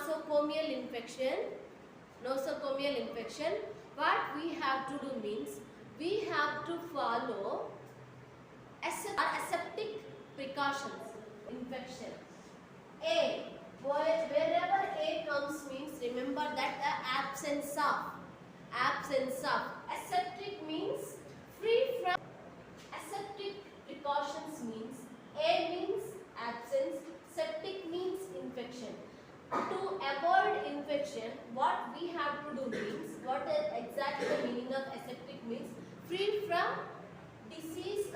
nosocomial infection, what we have to do means we have to follow aseptic precautions. Infection. A. Wherever A comes means remember that the absence of aseptic means free from. Aseptic precautions means A means absence, septic means infection. To avoid infection, what we have to do means, what is exactly the meaning of aseptic means? Free from disease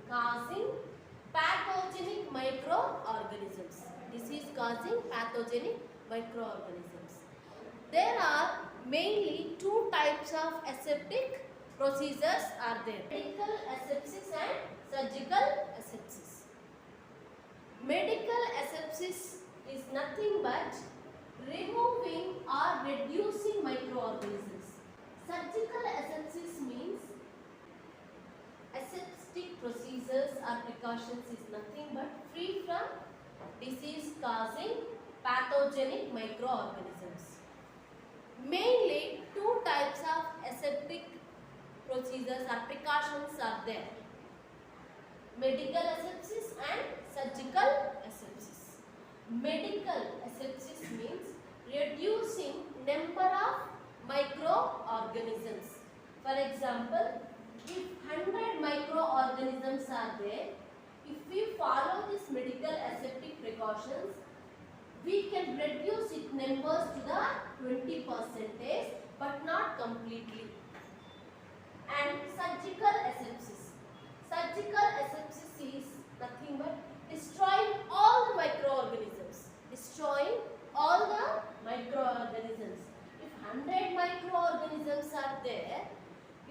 causing pathogenic microorganisms. Disease causing pathogenic microorganisms. There are mainly two types of aseptic procedures are there. Medical asepsis and surgical asepsis. Medical asepsis is nothing but removing or reducing microorganisms. Surgical asepsis means aseptic procedures or precautions is nothing but free from disease causing pathogenic microorganisms. Mainly two types of aseptic procedures or precautions are there. Medical asepsis and surgical asepsis. Medical asepsis means reducing number of microorganisms. For example, if 100 microorganisms are there, if we follow this medical aseptic precautions, we can reduce its numbers to the 20%, but not completely. And surgical asepsis. Surgical asepsis is nothing but destroying all the microorganisms. Destroying all the microorganisms. If 100 microorganisms are there,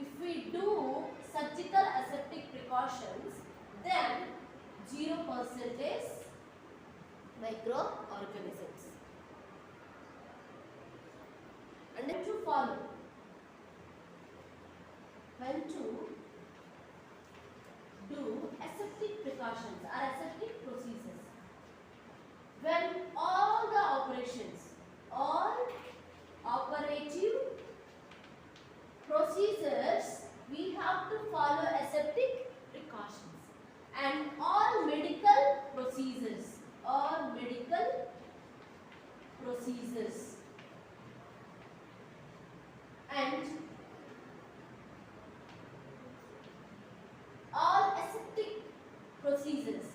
if we do surgical aseptic precautions, then 0% microorganisms. And then to follow. When to do aseptic precautions or aseptic procedures. When all the operations, all operative procedures, we have to follow aseptic precautions. And all medical procedures, and all aseptic procedures,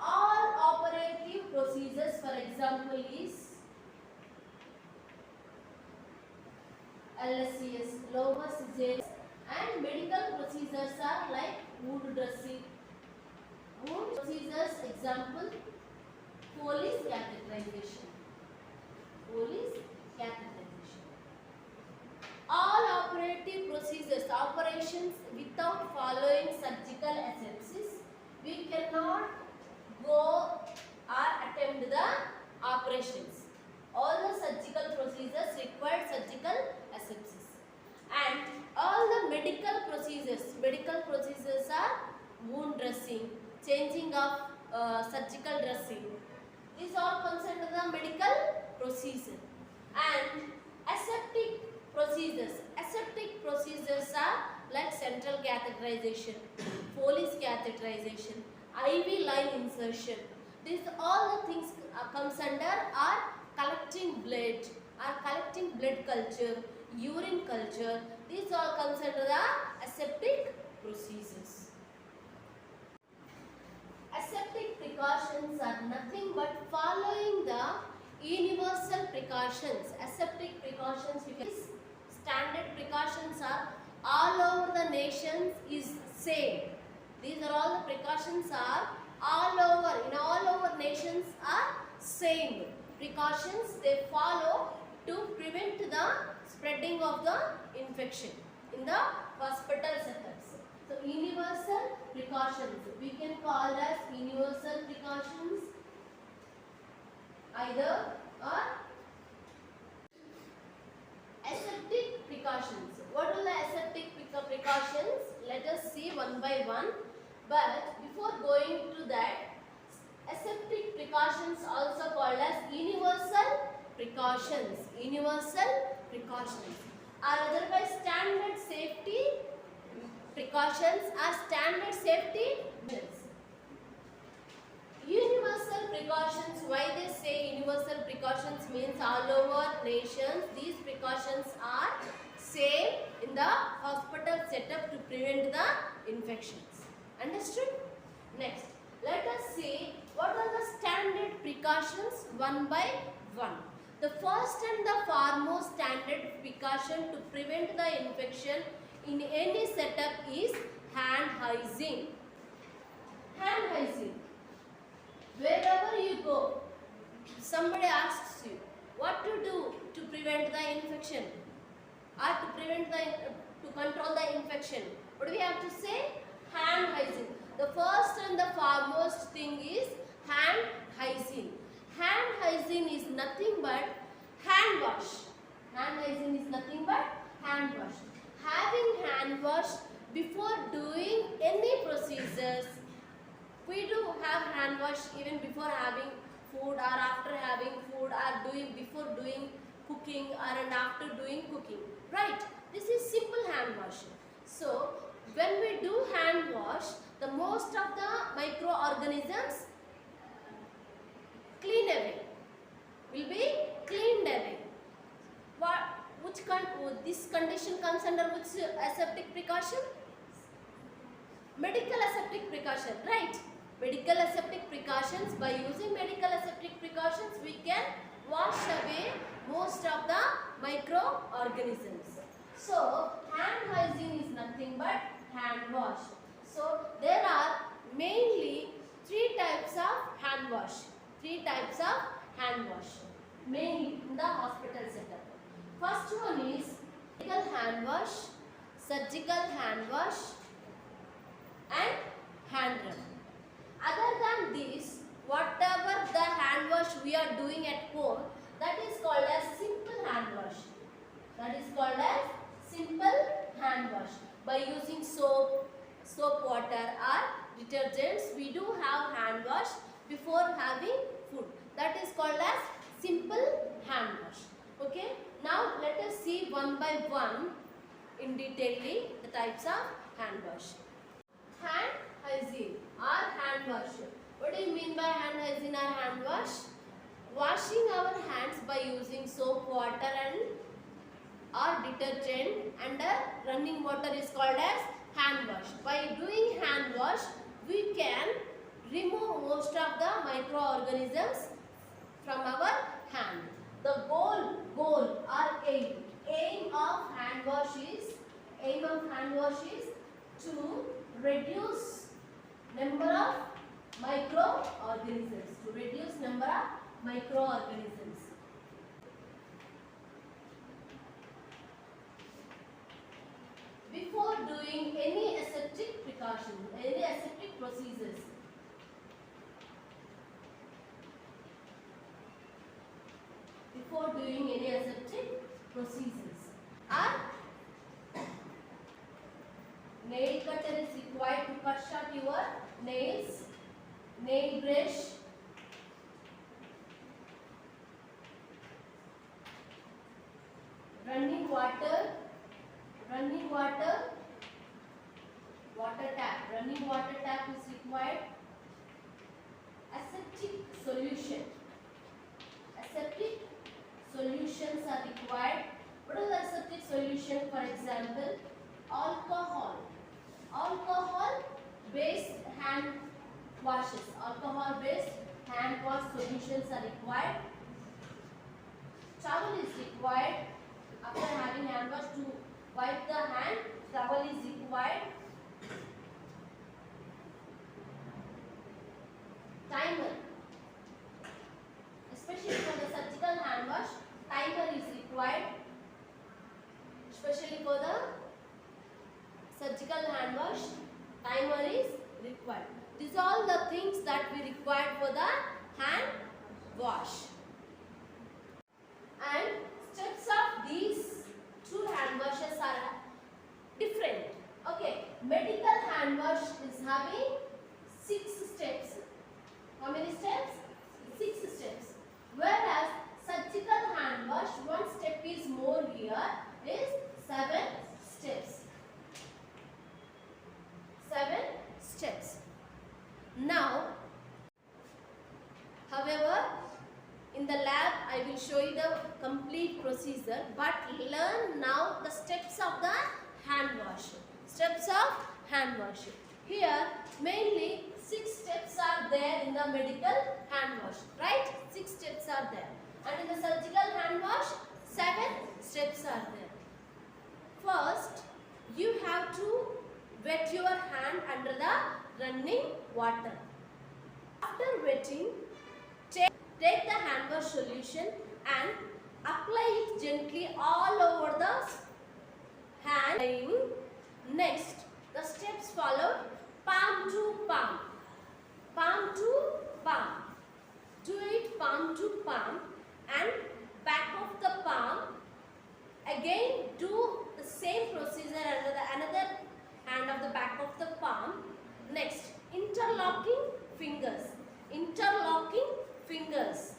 all operative procedures, for example, is LSCS, lower cesarean, and medical procedures are like wound dressing. Wound procedures, example, Foley's catheterization. All operative procedures, operations without following surgical asepsis, we cannot go or attempt the operations. All the surgical procedures require surgical asepsis. And all the medical procedures are wound dressing, changing of surgical dressing. These all concerned with the medical procedure. And aseptic procedures are like central catheterization, Foley's catheterization, IV line insertion. These all the things comes under are collecting blood culture, urine culture. These all comes under the aseptic procedures. Aseptic precautions are nothing but following the universal precautions. Aseptic precautions, standard precautions are all over the nations is same. These are all the precautions are all over nations are same. Precautions they follow to prevent the spreading of the infection in the hospital setups. So universal precautions, we can call as universal precautions either, or aseptic precautions. What are the aseptic precautions? let us see one by one. But before going to that, aseptic precautions also called as universal precautions. Universal precautions are otherwise standard safety precautions are standard safety measures. Universal precautions, why they say universal precautions means all over nations these precautions are same in the hospital setup to prevent the infections. Understood? Next, let us see what are the standard precautions one by one. The first and the foremost standard precaution to prevent the infection in any setup is hand hygiene. Hand hygiene. Wherever you go, somebody asks you what to do to prevent the infection or to control the infection. What do we have to say? Hand hygiene. The first and the foremost thing is hand hygiene. Hand hygiene is nothing but hand wash. Hand hygiene is nothing but hand wash. Having hand wash before doing any procedures. We do have hand wash even before having food or after having food or before doing cooking or and after doing cooking. Right? This is simple hand wash. So, when we do hand wash, the most of the microorganisms will be cleaned away. This condition comes under which aseptic precaution? Medical aseptic precaution, right? Medical aseptic precautions. By using medical aseptic precautions, we can wash away most of the microorganisms. So, hand hygiene is nothing but hand wash. So, there are mainly three types of hand wash. Three types of hand wash, mainly in the hospital setup. First one is medical hand wash, surgical hand wash, and hand rub. Other than this, whatever the hand wash we are doing at home, that is called as simple hand wash. That is called as simple hand wash. By using soap water or detergents, we do have hand wash before having food. That is called as simple hand wash. Okay. Now let us see one by one in detailing the types of hand wash. Hand hygiene or hand wash. What do you mean by hand hygiene or hand wash? Washing our hands by using soap, water or detergent and running water is called as hand wash. By doing hand wash, we can remove most of the microorganisms from our hand. The goal or aim of hand wash is to reduce number of microorganisms. Before doing any aseptic precaution, any aseptic procedures, nail cutter is required to cut short your nails, nail brush, running water tap is required, aseptic solutions are required. What is the aseptic solution? For example, alcohol based hand wash solutions are required. Towel is required. After having hand wash, to wipe the hand, towel is required. Timer, especially for the surgical hand wash, timer is required. Especially for the surgical hand wash, timer is required. These are all the things that we require for the hand wash. And steps of these two hand washes are different. Okay, medical hand wash is having 6 steps. How many steps? 6 steps. Whereas surgical hand wash, one step is more here, is 7 steps. 7 steps. Now, however, in the lab I will show you the complete procedure, but learn now the steps of the hand wash. Steps of hand wash. Here mainly 6 steps are there in the medical hand wash, right? 6 steps are there. And in the surgical hand wash, 7 steps are there. First, you have to wet your hand under the running water. After wetting, take the hand wash solution and apply it gently all over the hand. Next, the steps followed: palm to palm, palm to palm. Do it palm to palm and back of the palm. Again, do the same procedure under the another hand of the back of the palm. Next, interlocking fingers, interlocking fingers,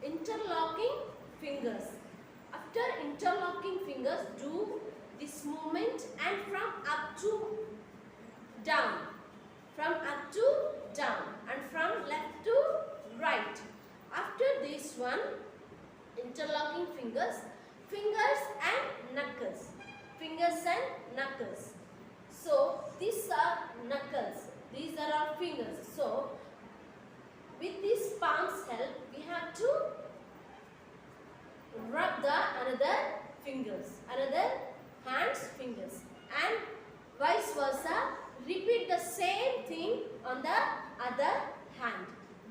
interlocking fingers. After interlocking fingers, do this movement and from up to down, from up to down, and from left to right. After this one, interlocking fingers, fingers and knuckles, fingers and knuckles. So these are knuckles, these are our fingers. So with this palm's help, we have to rub the another fingers, another hand's fingers, and vice versa. Repeat the same thing on the other hand.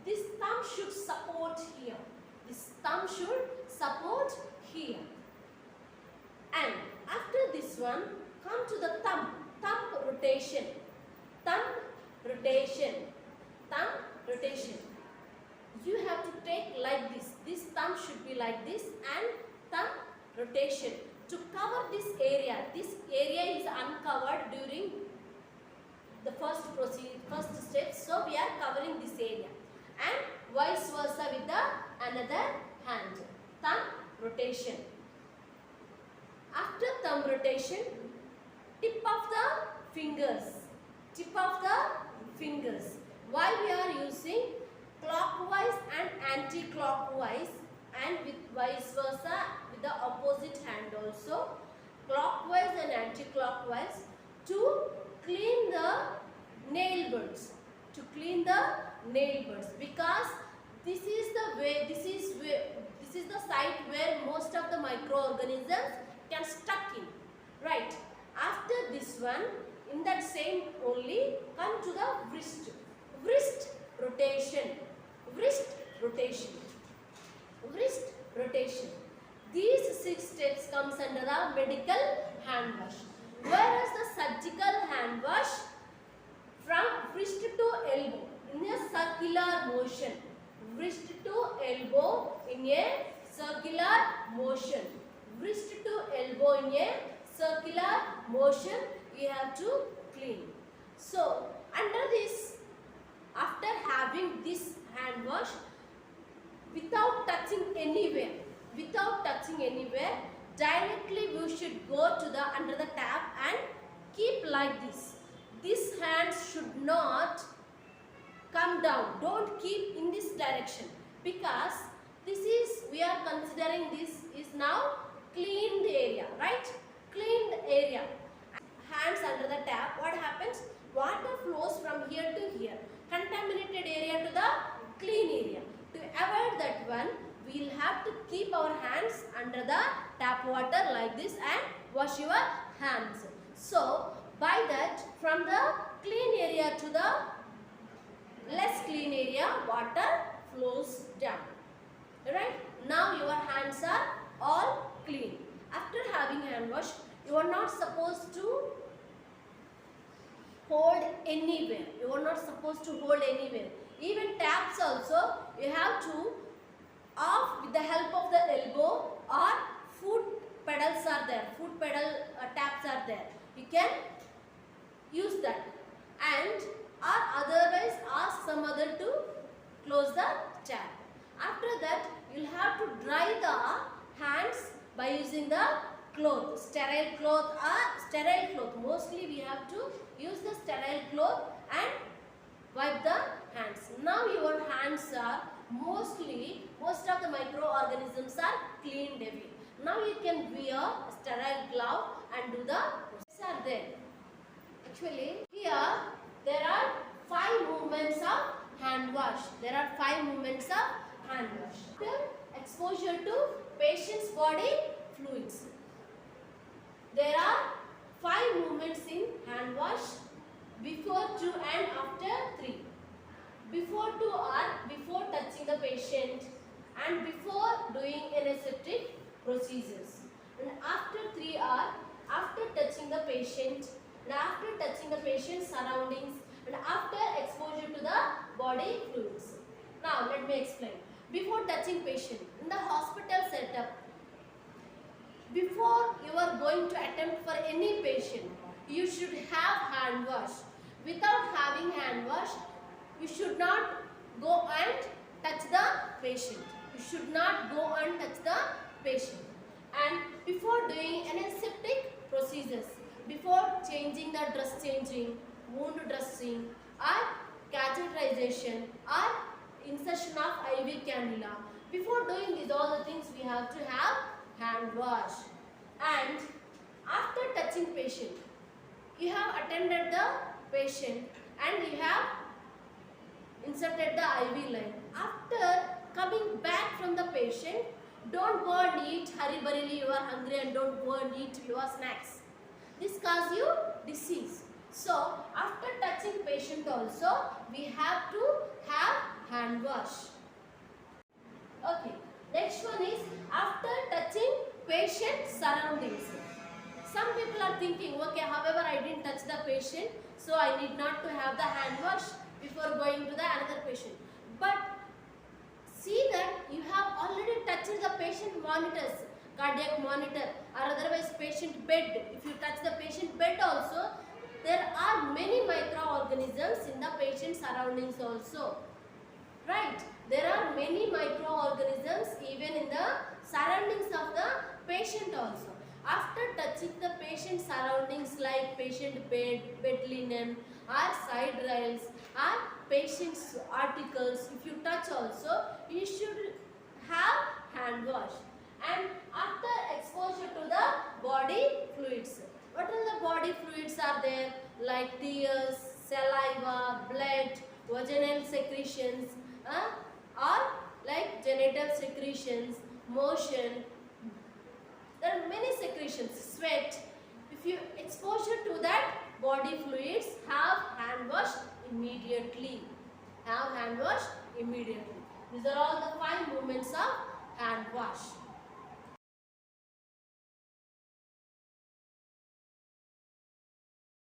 This thumb should support here. This thumb should support here. And after this one, come to the thumb. Thumb rotation. Thumb rotation. Thumb rotation. You have to take like this. This thumb should be like this, and thumb rotation. To cover this area is uncovered during the first step. So we are covering this area. And vice versa with the another hand. Thumb rotation. After thumb rotation, tip of the fingers. Tip of the fingers. Why we are using clockwise and anti-clockwise, and with vice versa with the opposite hand also, clockwise and anti-clockwise, to clean the nail buds, to clean the nail buds, because this is the way, this is the site where most of the microorganisms can stuck in, right? After this one, in that same only, come to the wrist. Wrist rotation, wrist rotation, wrist rotation. These 6 steps comes under the medical hand wash. Whereas the surgical hand wash, from wrist to elbow in a circular motion. Wrist to elbow in a circular motion. Wrist to elbow in a circular motion, you have to clean. So under this, after having this hand wash, without touching anywhere, directly we should go to the under the tap and keep like this. This hand should not come down. Don't keep in this direction, because this is, we are considering this is now cleaned area, right? Cleaned area. Hands under the tap, what happens? Water flows from here to here. Contaminated area to the clean area. To avoid that one, we will have to keep our hands under the tap water like this and wash your hands. So by that, from the clean area to the less clean area, water flows down. Right? Now your hands are all clean. After having hand wash, you are not supposed to hold anywhere. You are not supposed to hold anywhere. Even taps also, you have to off with the help of the elbow, or foot pedals are there. Foot pedal taps are there. You can use that. and or otherwise ask some other to close the tap. After that, you'll have to dry the hands by using the cloth, sterile cloth or sterile cloth. Mostly we have to use the sterile cloth and wipe the hands. Now your hands are most of the microorganisms are cleaned away. Now you can wear a sterile glove and do the process are there. Actually, here there are 5 movements of hand wash. There are 5 movements of hand wash. After exposure to patient's body fluids, there are 5 movements in hand wash: before 2 and after 3. Before 2 are before touching the patient and before doing antiseptic procedures. And after 3 are after touching the patient and after touching the patient's surroundings and after exposure to the body fluids. Now let me explain. Before touching patient, in the hospital setup, before you are going to attempt for any patient, you should have hand wash. Without having hand wash, you should not go and touch the patient. You should not go and touch the patient. And before doing antiseptic procedures, before changing the dress changing, wound dressing or catheterization or insertion of IV cannula, before doing these all the things we have to have hand wash. And after touching patient, you have attended the patient and you have inserted the IV line. After coming back from the patient, don't go and eat hurry-burriedly. You are hungry and don't go and eat your snacks. This causes you disease. So after touching patient also, we have to have hand wash. Okay. Next one is after touching patient surroundings. Some people are thinking, okay, however I didn't touch the patient, so I need not to have the hand wash before going to the another patient. But see that you have already touched the patient monitors, cardiac monitor or otherwise patient bed. If you touch the patient bed also, there are many microorganisms in the patient surroundings also. Right? There are many microorganisms even in the surroundings of the patient also. After touching the patient surroundings like patient bed, bed linen or side rails or patient's articles, if you touch also, you should have hand wash. And after exposure to the body fluids, what are the body fluids are there? Like tears, saliva, blood, vaginal secretions, or like genital secretions, motion. There are many secretions, sweat. If you exposure to that body fluids, have hand wash immediately. Have hand wash immediately. These are all the 5 movements of hand wash.